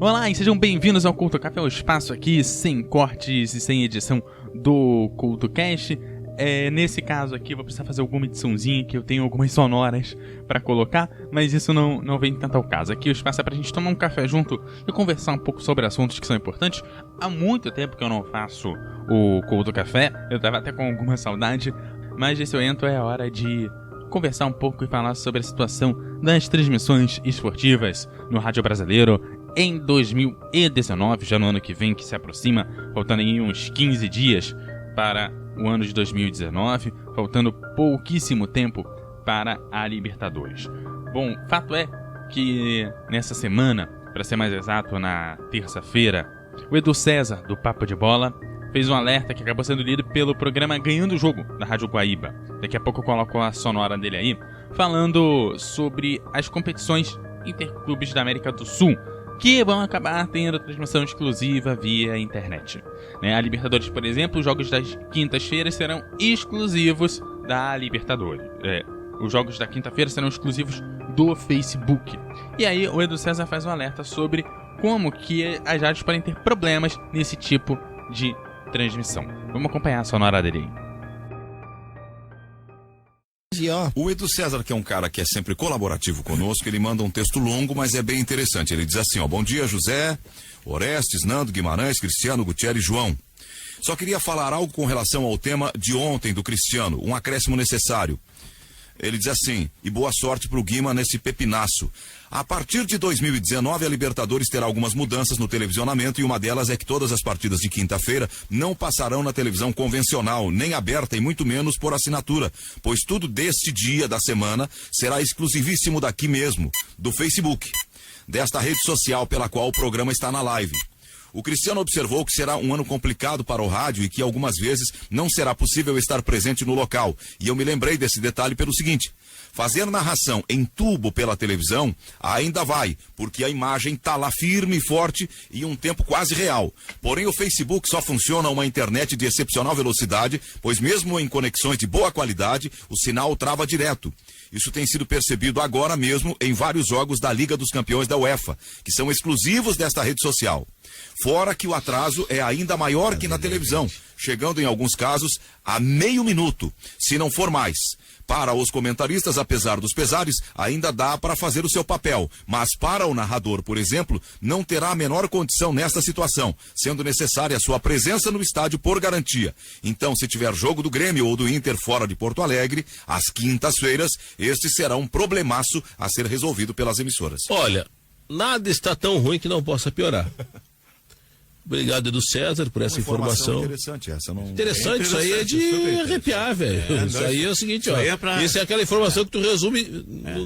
Olá e sejam bem-vindos ao Culto Café, o espaço aqui sem cortes e sem edição do CultoCast. Nesse caso aqui eu vou precisar fazer alguma ediçãozinha, que eu tenho algumas sonoras pra colocar, mas isso não vem tanto ao caso. Aqui o espaço é pra gente tomar um café junto e conversar um pouco sobre assuntos que são importantes. Há muito tempo que eu não faço o Culto Café, eu tava até com alguma saudade, mas esse evento é a hora de conversar um pouco e falar sobre a situação das transmissões esportivas no rádio brasileiro em 2019, já no ano que vem, que se aproxima, faltando aí uns 15 dias para o ano de 2019, faltando pouquíssimo tempo para a Libertadores. Bom, fato é que nessa semana, para ser mais exato, na terça-feira, o Edu César, do Papo de Bola, fez um alerta que acabou sendo lido pelo programa Ganhando o Jogo, da Rádio Guaíba. Daqui a pouco eu coloco a sonora dele aí, falando sobre as competições interclubes da América do Sul, que vão acabar tendo transmissão exclusiva via internet. A Libertadores, por exemplo, os jogos das quintas-feiras serão exclusivos da Libertadores. Os jogos da quinta-feira serão exclusivos do Facebook. E aí o Edu César faz um alerta sobre como que as rádios podem ter problemas nesse tipo de transmissão. Vamos acompanhar a sonora dele aí. O Edu César, que é um cara que é sempre colaborativo conosco, ele manda um texto longo, mas é bem interessante. Ele diz assim, bom dia, José, Orestes, Nando, Guimarães, Cristiano, Gutierrez e João. Só queria falar algo com relação ao tema de ontem do Cristiano, um acréscimo necessário. Ele diz assim, e boa sorte pro Guima nesse pepinaço. A partir de 2019, a Libertadores terá algumas mudanças no televisionamento e uma delas é que todas as partidas de quinta-feira não passarão na televisão convencional, nem aberta e muito menos por assinatura, pois tudo deste dia da semana será exclusivíssimo daqui mesmo, do Facebook, desta rede social pela qual o programa está na live. O Cristiano observou que será um ano complicado para o rádio e que algumas vezes não será possível estar presente no local. E eu me lembrei desse detalhe pelo seguinte, fazer narração em tubo pela televisão ainda vai, porque a imagem tá lá firme e forte e um tempo quase real. Porém o Facebook só funciona uma internet de excepcional velocidade, pois mesmo em conexões de boa qualidade, o sinal trava direto. Isso tem sido percebido agora mesmo em vários jogos da Liga dos Campeões da UEFA, que são exclusivos desta rede social. Fora que o atraso é ainda maior que na televisão, chegando em alguns casos a meio minuto, se não for mais. Para os comentaristas, apesar dos pesares, ainda dá para fazer o seu papel, mas para o narrador, por exemplo, não terá a menor condição nesta situação, sendo necessária a sua presença no estádio por garantia. Então, se tiver jogo do Grêmio ou do Inter fora de Porto Alegre, às quintas-feiras, este será um problemaço a ser resolvido pelas emissoras. Olha, nada está tão ruim que não possa piorar. Obrigado, Edu César, por essa informação. Interessante essa. Interessante, isso aí é de arrepiar, velho. Isso aí é o seguinte, ó. Isso é aquela informação que tu resume,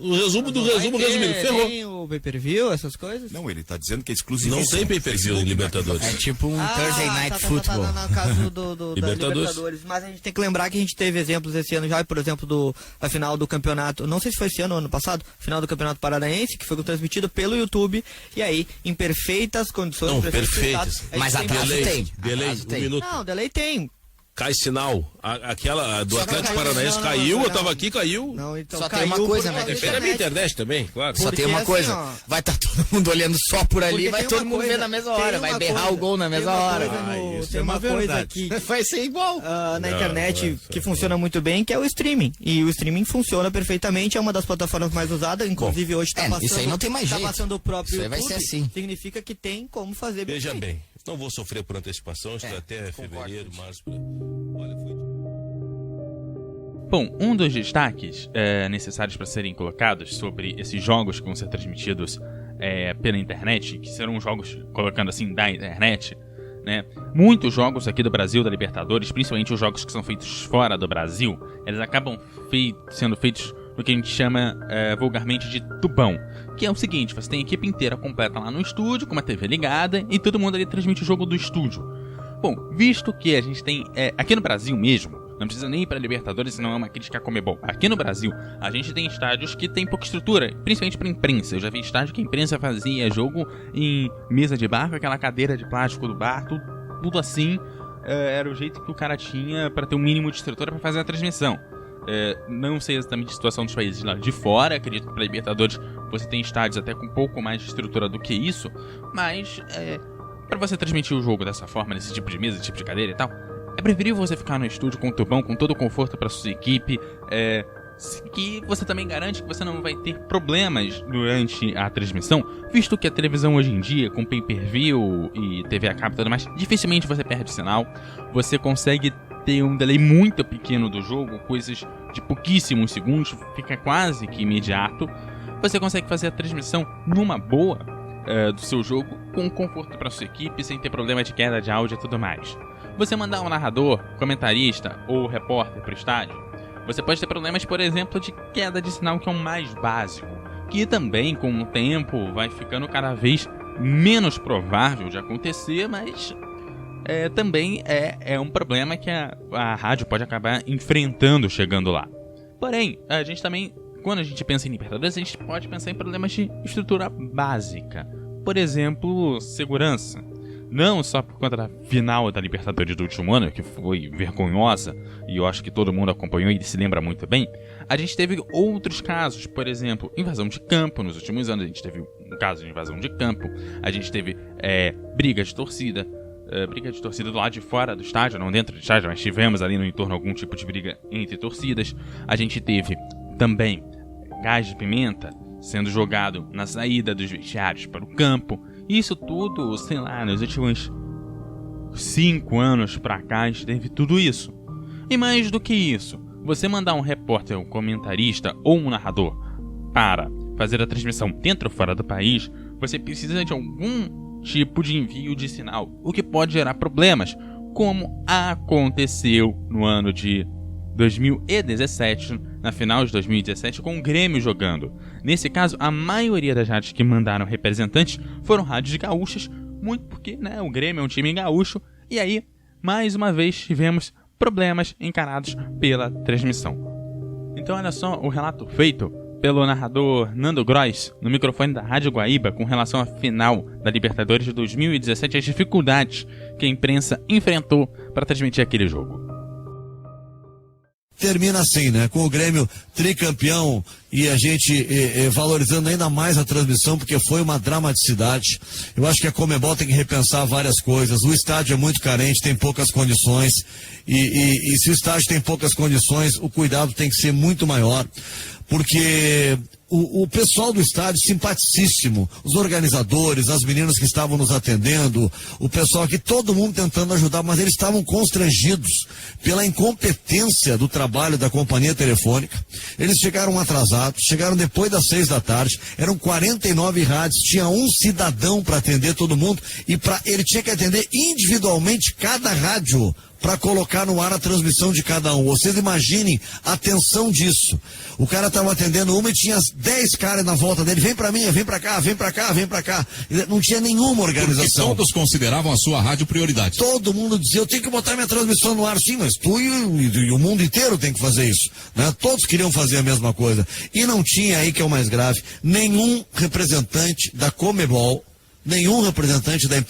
o resumo do resumo resumido. Ferrou. Tem o pay-per-view, essas coisas? Não, ele tá dizendo que é exclusivo. Não tem pay-per-view em Libertadores. É tipo um Thursday Night Football. No caso da Libertadores. Mas a gente tem que lembrar que a gente teve exemplos esse ano já, por exemplo, da final do campeonato, não sei se foi esse ano ou ano passado, final do Campeonato Paranaense, que foi transmitido pelo YouTube, e aí, em perfeitas condições. Não, perfeitas. Mas atraso tem. Delay, um minuto. Não, delay tem. Cai sinal. Aquela do Atlético Paranaense caiu, eu tava aqui, caiu. Não, então só tem uma coisa, né? Depende da minha internet também, claro. Só tem uma coisa, vai estar todo mundo olhando só por ali, vai todo mundo ver na mesma hora, vai berrar o gol na mesma hora. Tem uma coisa que vai ser igual na internet que funciona muito bem, que é o streaming. E o streaming funciona perfeitamente, é uma das plataformas mais usadas, inclusive hoje tá passando. Isso aí não tem mais jeito. Tá passando o próprio isso aí YouTube, vai ser assim. Significa que tem como fazer bem. Veja bem, não vou sofrer por antecipação, estou até fevereiro, março. Olha, foi... Bom, um dos destaques necessários para serem colocados sobre esses jogos que vão ser transmitidos pela internet, que serão jogos, colocando assim, da internet, né? Muitos jogos aqui do Brasil, da Libertadores, principalmente os jogos que são feitos fora do Brasil, eles acabam sendo feitos no que a gente chama vulgarmente de tubão, que é o seguinte, você tem a equipe inteira completa lá no estúdio, com uma TV ligada, e todo mundo ali transmite o jogo do estúdio. Bom, visto que a gente tem, aqui no Brasil mesmo, não precisa nem ir para Libertadores, senão é uma crítica a Conmebol. Aqui no Brasil, a gente tem estádios que tem pouca estrutura, principalmente para imprensa. Eu já vi estádio que a imprensa fazia jogo em mesa de bar, com aquela cadeira de plástico do bar, tudo assim. Era o jeito que o cara tinha para ter um mínimo de estrutura para fazer a transmissão. Não sei exatamente a situação dos países lá de fora. Acredito que para Libertadores você tem estádios até com um pouco mais de estrutura do que isso. Mas, para você transmitir o jogo dessa forma, nesse tipo de mesa, nesse tipo de cadeira e tal, é preferível você ficar no estúdio com o tubão, com todo o conforto para sua equipe, que você também garante que você não vai ter problemas durante a transmissão, visto que a televisão hoje em dia, com pay-per-view e TV a cabo e tudo mais, dificilmente você perde sinal. Você consegue ter um delay muito pequeno do jogo, coisas de pouquíssimos segundos, fica quase que imediato. Você consegue fazer a transmissão numa boa do seu jogo, com conforto para sua equipe, sem ter problema de queda de áudio e tudo mais. Você mandar um narrador, comentarista ou repórter para o estádio, você pode ter problemas, por exemplo, de queda de sinal, que é o mais básico, que também, com o tempo, vai ficando cada vez menos provável de acontecer, mas também é um problema que a rádio pode acabar enfrentando chegando lá. Porém, a gente também, quando a gente pensa em Libertadores, a gente pode pensar em problemas de estrutura básica. Por exemplo, segurança. Não só por conta da final da Libertadores do último ano, que foi vergonhosa, e eu acho que todo mundo acompanhou e se lembra muito bem, a gente teve outros casos, por exemplo, invasão de campo. Nos últimos anos a gente teve um caso de invasão de campo, a gente teve briga de torcida do lado de fora do estádio, não dentro do estádio, mas tivemos ali no entorno algum tipo de briga entre torcidas. A gente teve também gás de pimenta sendo jogado na saída dos vestiários para o campo. Isso tudo, sei lá, nos últimos 5 anos pra cá, a gente teve tudo isso. E mais do que isso, você mandar um repórter, um comentarista ou um narrador para fazer a transmissão dentro ou fora do país, você precisa de algum tipo de envio de sinal, o que pode gerar problemas, como aconteceu no ano de 2017, na final de 2017, com o Grêmio jogando. Nesse caso, a maioria das rádios que mandaram representantes foram rádios gaúchas, muito porque, o Grêmio é um time gaúcho, e aí, mais uma vez, tivemos problemas encarados pela transmissão. Então, olha só o relato feito pelo narrador Nando Gross no microfone da Rádio Guaíba com relação à final da Libertadores de 2017, as dificuldades que a imprensa enfrentou para transmitir aquele jogo. Termina assim, com o Grêmio tricampeão e a gente valorizando ainda mais a transmissão, porque foi uma dramaticidade. Eu acho que a Conmebol tem que repensar várias coisas. O estádio é muito carente, tem poucas condições e se o estádio tem poucas condições, o cuidado tem que ser muito maior, porque o pessoal do estádio, simpaticíssimo, os organizadores, as meninas que estavam nos atendendo, o pessoal aqui, todo mundo tentando ajudar, mas eles estavam constrangidos pela incompetência do trabalho da companhia telefônica. Eles chegaram atrasados, chegaram depois das 6 da tarde, eram 49 rádios, tinha um cidadão para atender todo mundo, e ele tinha que atender individualmente cada rádio para colocar no ar a transmissão de cada um. Vocês imaginem a tensão disso. O cara estava atendendo uma e tinha 10 caras na volta dele. Vem para mim, vem para cá, vem para cá, vem para cá. Não tinha nenhuma organização. Porque todos consideravam a sua rádio prioridade. Todo mundo dizia, eu tenho que botar minha transmissão no ar. Sim, mas tu e o mundo inteiro tem que fazer isso. Todos queriam fazer a mesma coisa. E não tinha, aí que é o mais grave, nenhum representante da Conmebol, nenhum representante da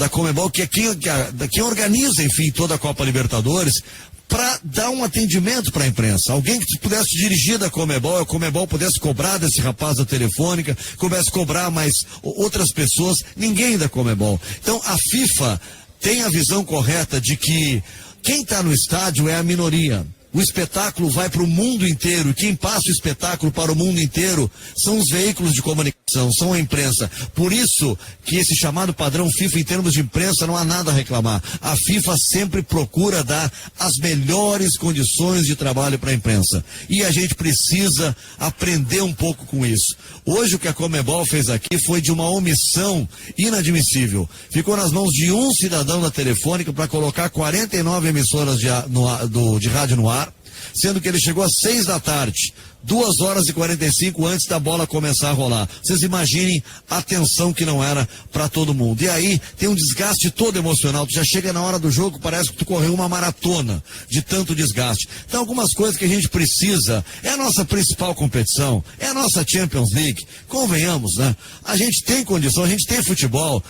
Conmebol, que é quem organiza, enfim, toda a Copa Libertadores, para dar um atendimento para a imprensa. Alguém que pudesse dirigir da Conmebol, a Conmebol pudesse cobrar desse rapaz da telefônica, pudesse cobrar mais outras pessoas, ninguém da Conmebol. Então a FIFA tem a visão correta de que quem está no estádio é a minoria. O espetáculo vai para o mundo inteiro, e quem passa o espetáculo para o mundo inteiro são os veículos de comunicação, são a imprensa. Por isso que esse chamado padrão FIFA, em termos de imprensa, não há nada a reclamar. A FIFA sempre procura dar as melhores condições de trabalho para a imprensa. E a gente precisa aprender um pouco com isso. Hoje o que a Conmebol fez aqui foi de uma omissão inadmissível. Ficou nas mãos de um cidadão da Telefônica para colocar 49 emissoras de rádio no ar, sendo que ele chegou às 6 da tarde, 2 horas e 45 antes da bola começar a rolar. Vocês imaginem a tensão que não era para todo mundo. E aí tem um desgaste todo emocional. Tu já chega na hora do jogo, parece que tu correu uma maratona de tanto desgaste. Então algumas coisas que a gente precisa, é a nossa principal competição, é a nossa Champions League, convenhamos, né? A gente tem condição, a gente tem futebol,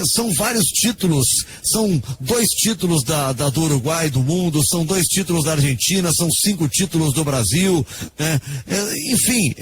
são vários títulos, são 2 títulos do Uruguai, do mundo, são 2 títulos da Argentina, são 5 títulos do Brasil, né? Enfim,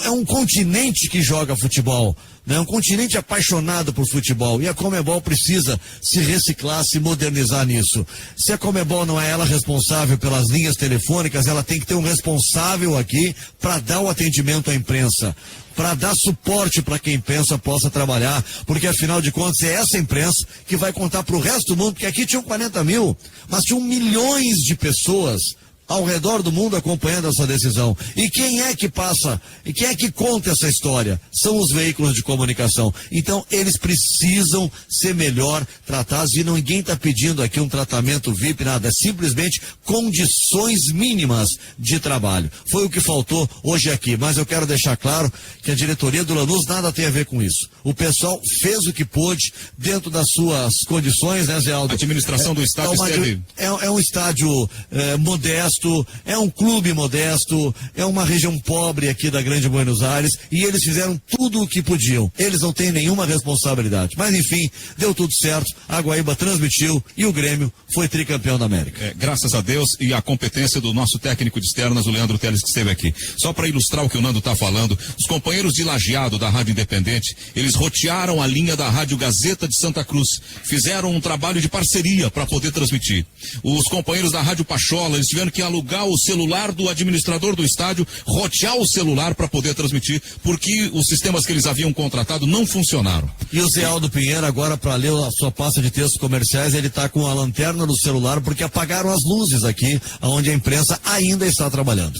é um continente que joga futebol, né? Um continente apaixonado por futebol, e a Conmebol precisa se reciclar, se modernizar nisso. Se a Conmebol não é ela responsável pelas linhas telefônicas, ela tem que ter um responsável aqui para dar o atendimento à imprensa, para dar suporte para quem pensa possa trabalhar, porque afinal de contas é essa imprensa que vai contar para o resto do mundo, porque aqui tinham 40 mil, mas tinham milhões de pessoas ao redor do mundo acompanhando essa decisão. E quem é que passa, e quem é que conta essa história? São os veículos de comunicação. Então, eles precisam ser melhor tratados, e ninguém está pedindo aqui um tratamento VIP, nada, é simplesmente condições mínimas de trabalho. Foi o que faltou hoje aqui, mas eu quero deixar claro que a diretoria do Lanús nada tem a ver com isso. O pessoal fez o que pôde dentro das suas condições, né, Zé Aldo? A administração do estádio esteve... É um estádio modesto, é um clube modesto, é uma região pobre aqui da Grande Buenos Aires, e eles fizeram tudo o que podiam. Eles não têm nenhuma responsabilidade. Mas enfim, deu tudo certo, a Guaíba transmitiu e o Grêmio foi tricampeão da América. Graças a Deus e a competência do nosso técnico de externas, o Leandro Teles, que esteve aqui. Só para ilustrar o que o Nando está falando, os companheiros de Lajeado da Rádio Independente, eles rotearam a linha da Rádio Gazeta de Santa Cruz, fizeram um trabalho de parceria para poder transmitir. Os companheiros da Rádio Pachola, eles tiveram que alugar o celular do administrador do estádio, rotear o celular para poder transmitir, porque os sistemas que eles haviam contratado não funcionaram. E o Zé Aldo Pinheiro, agora, para ler a sua pasta de textos comerciais, ele está com a lanterna do celular porque apagaram as luzes aqui, onde a imprensa ainda está trabalhando.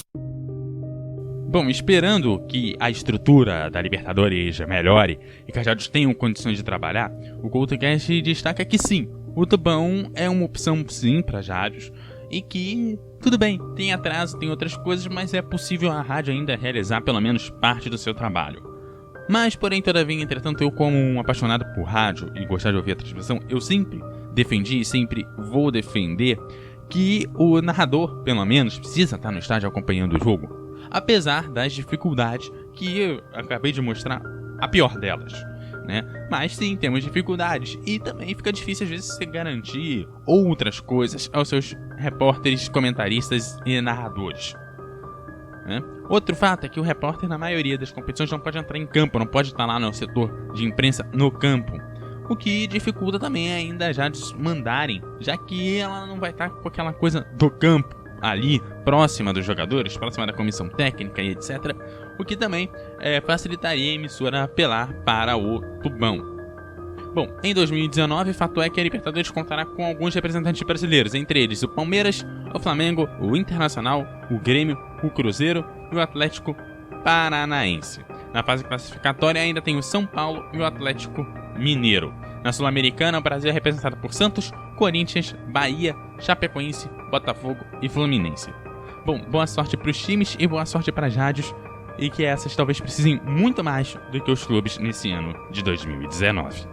Bom, esperando que a estrutura da Libertadores melhore e que as rádios tenham condições de trabalhar, o CoutoCast destaca que sim, o Tubão é uma opção sim para as rádios, e que, tudo bem, tem atraso, tem outras coisas, mas é possível a rádio ainda realizar pelo menos parte do seu trabalho. Mas, porém, todavia, entretanto, eu como um apaixonado por rádio e gostar de ouvir a transmissão, eu sempre defendi e sempre vou defender que o narrador, pelo menos, precisa estar no estádio acompanhando o jogo, apesar das dificuldades que eu acabei de mostrar, a pior delas, né? Mas sim, temos dificuldades, e também fica difícil às vezes você garantir outras coisas aos seus repórteres, comentaristas e narradores, né? Outro fato é que o repórter na maioria das competições não pode entrar em campo, não pode estar lá no setor de imprensa no campo, o que dificulta também ainda já de mandarem, já que ela não vai estar com aquela coisa do campo ali, próxima dos jogadores, próxima da comissão técnica e etc. O que também facilitaria a emissora apelar para o Tubão. Bom, em 2019, fato é que a Libertadores contará com alguns representantes brasileiros, entre eles o Palmeiras, o Flamengo, o Internacional, o Grêmio, o Cruzeiro e o Atlético Paranaense. Na fase classificatória ainda tem o São Paulo e o Atlético Mineiro. Na Sul-Americana, o Brasil é representado por Santos, Corinthians, Bahia, Chapecoense, Botafogo e Fluminense. Bom, boa sorte para os times e boa sorte para as rádios, e que essas talvez precisem muito mais do que os clubes nesse ano de 2019.